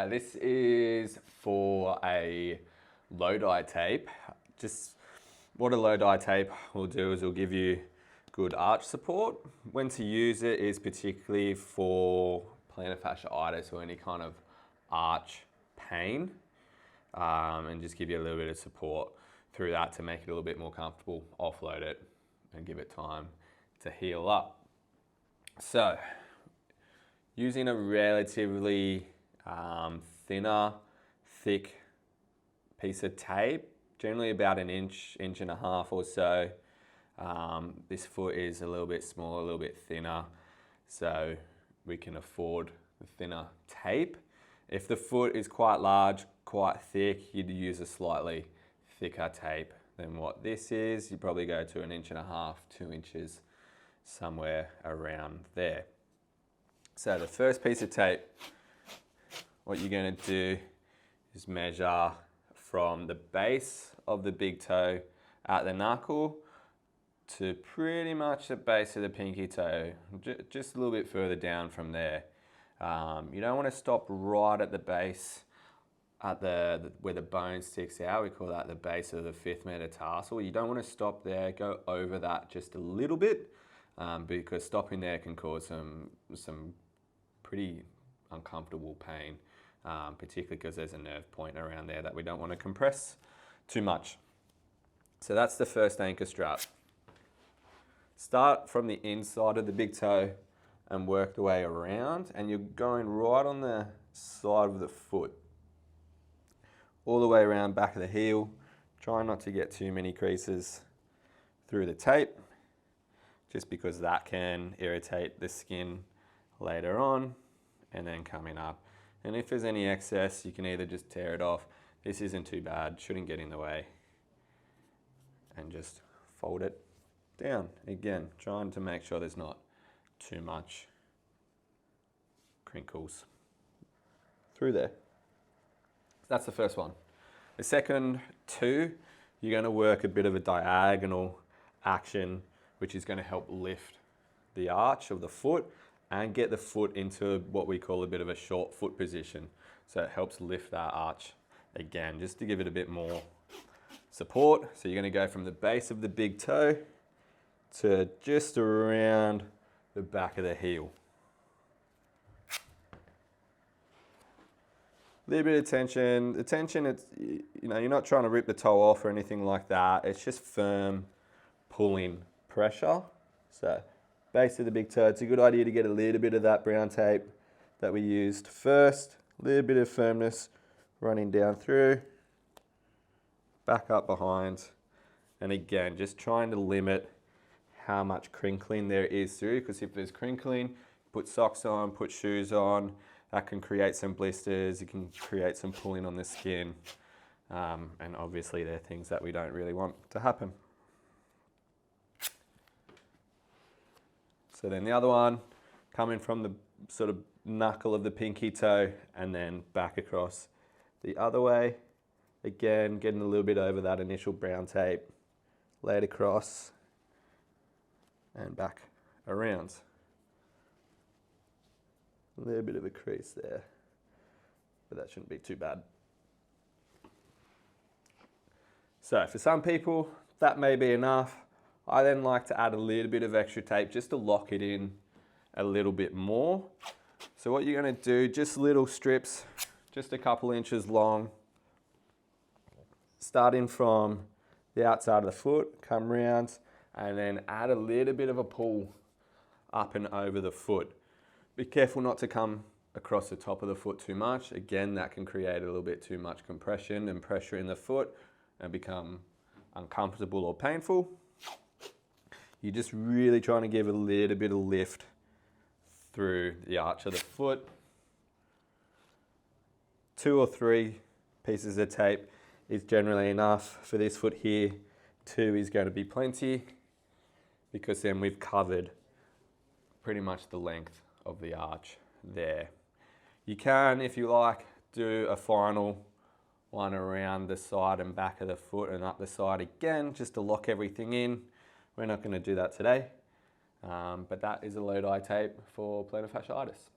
This is for a low dye tape. Just what a low dye tape will do is it'll give you good arch support. When to use it is particularly for plantar fasciitis or any kind of arch pain, and just give you a little bit of support through that to make it a little bit more comfortable, offload it and give it time to heal up. So using a relatively thinner, thick piece of tape, generally about an inch, inch and a half or so. This foot is a little bit smaller, a little bit thinner, so we can afford the thinner tape. If the foot is quite large, quite thick, you'd use a slightly thicker tape than what this is. You'd probably go to an inch and a half, 2 inches, somewhere around there. So the first piece of tape, what you're going to do is measure from the base of the big toe at the knuckle to pretty much the base of the pinky toe, just a little bit further down from there. You don't want to stop right at the base, at where the bone sticks out. We call that the base of the 5th metatarsal. You don't want to stop there, go over that just a little bit, because stopping there can cause some pretty uncomfortable pain, particularly because there's a nerve point around there that we don't want to compress too much. So that's the first anchor strap. Start from the inside of the big toe and work the way around, and you're going right on the side of the foot, all the way around back of the heel. Try not to get too many creases through the tape, just because that can irritate the skin later on and then coming up. And if there's any excess, you can either just tear it off. This isn't too bad, shouldn't get in the way, and just fold it down. Again, trying to make sure there's not too much crinkles through there. That's the first one. The second two, you're going to work a bit of a diagonal action, which is going to help lift the arch of the foot and get the foot into what we call a bit of a short foot position. So it helps lift that arch again, just to give it a bit more support. So you're going to go from the base of the big toe to just around the back of the heel. A little bit of tension. The tension, it's, you're not trying to rip the toe off or anything like that. It's just firm pulling pressure. So base of the big toe, it's a good idea to get a little bit of that brown tape that we used first. A little bit of firmness running down through, back up behind. And again, just trying to limit how much crinkling there is through, because if there's crinkling, put socks on, put shoes on, that can create some blisters, it can create some pulling on the skin, and obviously they're things that we don't really want to happen. So then the other one, coming from the sort of knuckle of the pinky toe and then back across the other way. Again, getting a little bit over that initial brown tape, lay it across and back around. A little bit of a crease there, but that shouldn't be too bad. So for some people, that may be enough. I then like to add a little bit of extra tape just to lock it in a little bit more. So what you're going to do, just little strips, just a couple inches long, starting from the outside of the foot, come round, and then add a little bit of a pull up and over the foot. Be careful not to come across the top of the foot too much. Again, that can create a little bit too much compression and pressure in the foot and become uncomfortable or painful. You're just really trying to give a little bit of lift through the arch of the foot. 2 or 3 pieces of tape is generally enough. For this foot here, 2 is going to be plenty, because then we've covered pretty much the length of the arch there. You can, if you like, do a final one around the side and back of the foot and up the side again, just to lock everything in. We're not going to do that today, but that is a low dye tape for plantar fasciitis.